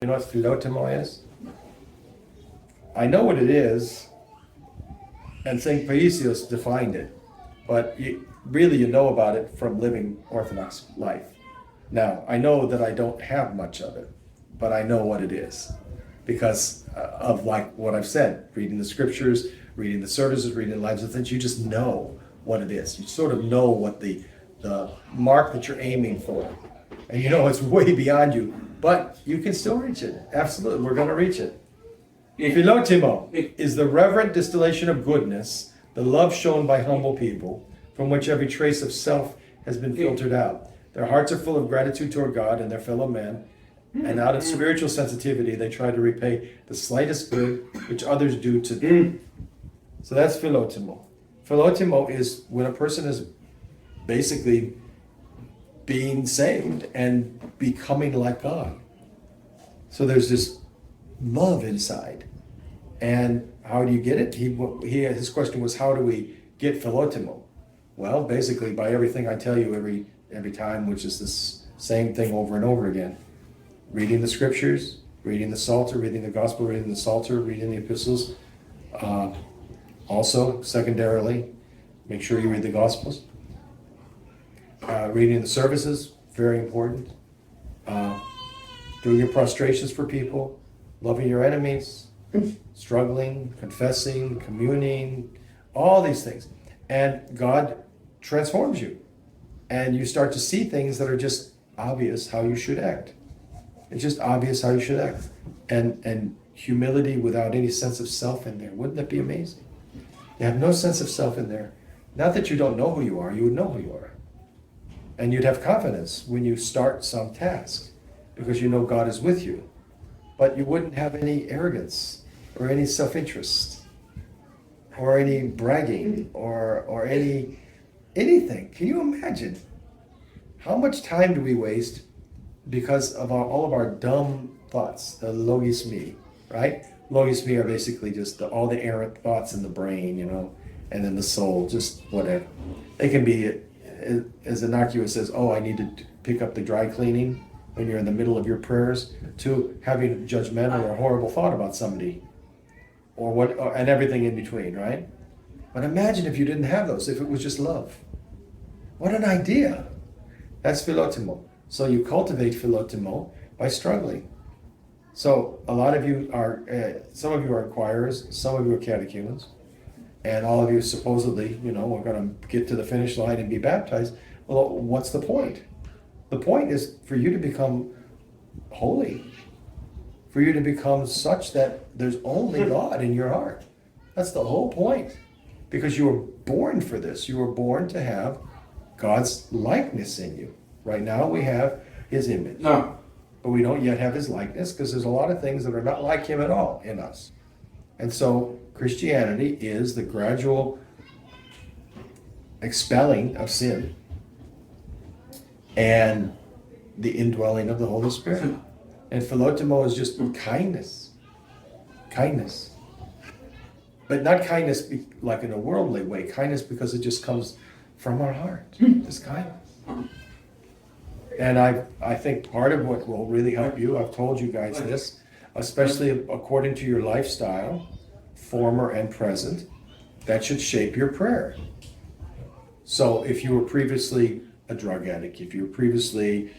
know what Philotimo is? I know what it is, and St. Paisios defined it, but really you know about it from living Orthodox life. Now, I know that I don't have much of it, but I know what it is because of like what I've said, reading the scriptures, reading the services, reading the lives of things, you just know what it is. You sort of know what the mark that you're aiming for. And you know it's way beyond you, but you can still reach it. Absolutely, we're going to reach it. Philotimo is the reverent distillation of goodness, the love shown by humble people, from which every trace of self has been filtered out. Their hearts are full of gratitude toward God and their fellow men, and out of spiritual sensitivity, they try to repay the slightest good which others do to them. So that's Philotimo. Philotimo is when a person is basically being saved and becoming like God. So there's this love inside. And how do you get it? His question was, how do we get Philotimo? Well, basically by everything I tell you every time, which is this same thing over and over again. Reading the scriptures, reading the Psalter, reading the Gospel, reading the Psalter, reading the epistles. Also, secondarily, make sure you read the Gospels. Reading the services, very important. Doing your prostrations for people, loving your enemies, struggling, confessing, communing, all these things. And God transforms you. And you start to see things that are just obvious how you should act. It's just obvious how you should act. And humility without any sense of self in there. Wouldn't that be amazing? You have no sense of self in there. Not that you don't know who you are, you would know who you are. And you'd have confidence when you start some task because you know God is with you. But you wouldn't have any arrogance or any self-interest or any bragging or anything. Can you imagine? How much time do we waste because of all of our dumb thoughts, the logis me, right? Logis me are basically just all the errant thoughts in the brain, and then the soul, just whatever. They can be as innocuous as, I need to pick up the dry cleaning when you're in the middle of your prayers, to having a judgmental or horrible thought about somebody, and everything in between, right? But imagine if you didn't have those, if it was just love. What an idea. That's Philotimo. So you cultivate Philotimo by struggling. So a lot of you are, some of you are choirs, some of you are catechumens, and all of you supposedly, are going to get to the finish line and be baptized. Well, what's the point? The point is for you to become holy, for you to become such that there's only God in your heart. That's the whole point. Because you were born for this. You were born to have God's likeness in you. Right now we have his image. No. But we don't yet have his likeness because there's a lot of things that are not like him at all in us. And so Christianity is the gradual expelling of sin and the indwelling of the Holy Spirit. And Philotimo is just kindness. Kindness. But not kindness like in a worldly way. Kindness because it just comes from our heart. This kindness. And I think part of what will really help you, I've told you guys this, especially according to your lifestyle, former and present, that should shape your prayer. So if you were previously a drug addict, if you were previously,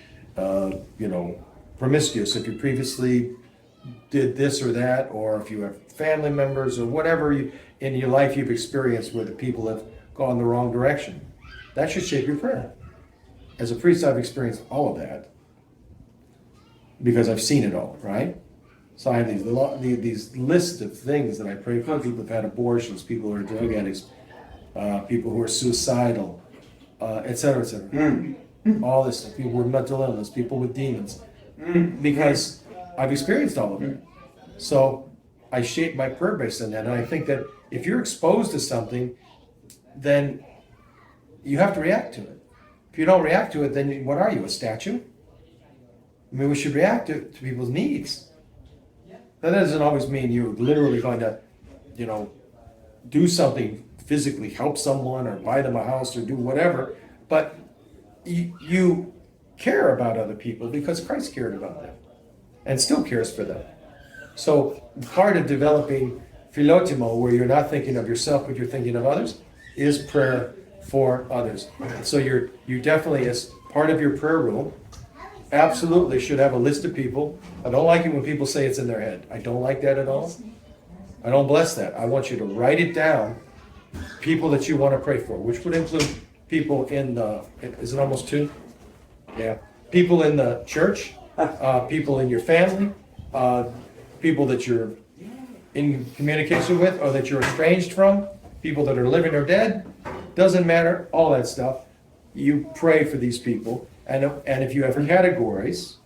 promiscuous, if you previously did this or that, or if you have family members or whatever in your life you've experienced where the people have gone the wrong direction, that should shape your prayer. As a priest, I've experienced all of that because I've seen it all, right? So I have these lists of things that I pray for. People who've had abortions, people who are drug addicts, people who are suicidal, et cetera, et cetera. All this stuff, people with mental illness, people with demons, because I've experienced all of it. So I shape my prayer based on that. And I think that if you're exposed to something, then you have to react to it. If you don't react to it, then what are you, a statue? I mean, we should react to people's needs. That doesn't always mean you're literally going to, do something physically, help someone or buy them a house or do whatever. But you care about other people because Christ cared about them. and still cares for them. So part of developing Philotimo, where you're not thinking of yourself, but you're thinking of others, is prayer for others. So you definitely, as part of your prayer rule, absolutely should have a list of people. I don't like it when people say it's in their head. I don't like that at all. I don't bless that. I want you to write it down, people that you want to pray for, which would include people in the, is it almost 2? Yeah. People in the church, people in your family, people that you're in communication with or that you're estranged from, people that are living or dead, doesn't matter, all that stuff. You pray for these people. And if you have categories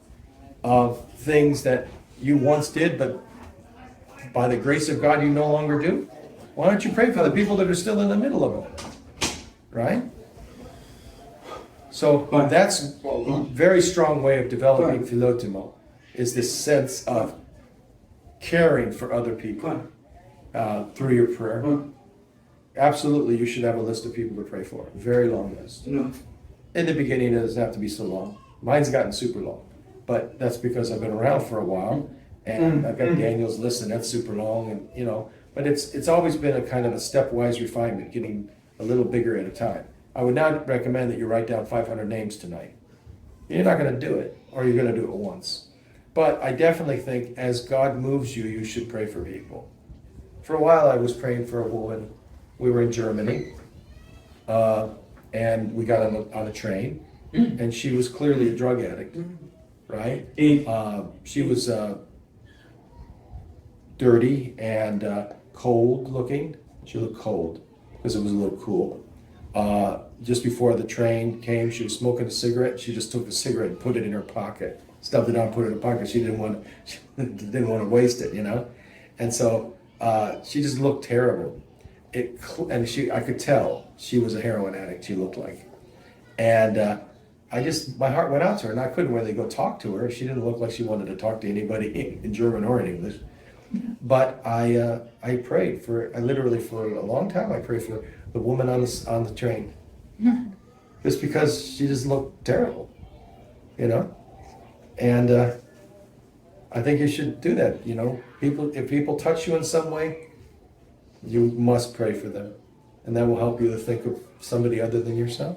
of things that you once did, but by the grace of God you no longer do, why don't you pray for the people that are still in the middle of it? Right? So that's a very strong way of developing Philotimo, is this sense of caring for other people through your prayer. Absolutely, you should have a list of people to pray for. Very long list. In the beginning, it doesn't have to be so long. Mine's gotten super long, but that's because I've been around for a while, and I've got Daniel's list, and that's super long, and but it's always been a kind of a stepwise refinement, getting a little bigger at a time. I would not recommend that you write down 500 names tonight. You're not going to do it, or you're going to do it once. But I definitely think as God moves you, you should pray for people. For a while, I was praying for a woman. We were in Germany, and we got on a train, and she was clearly a drug addict, right? She was dirty and cold looking. She looked cold because it was a little cool. Just before the train came, she was smoking a cigarette. She just took the cigarette and put it in her pocket, stuffed it out, put it in her pocket. She didn't want to waste it, And so she just looked terrible. I could tell she was a heroin addict. She looked like, and my heart went out to her, and I couldn't really go talk to her. She didn't look like she wanted to talk to anybody in German or in English. But I prayed I literally for a long time. I prayed for the woman on the train, just because she just looked terrible, And I think you should do that. If people touch you in some way, you must pray for them, and that will help you to think of somebody other than yourself.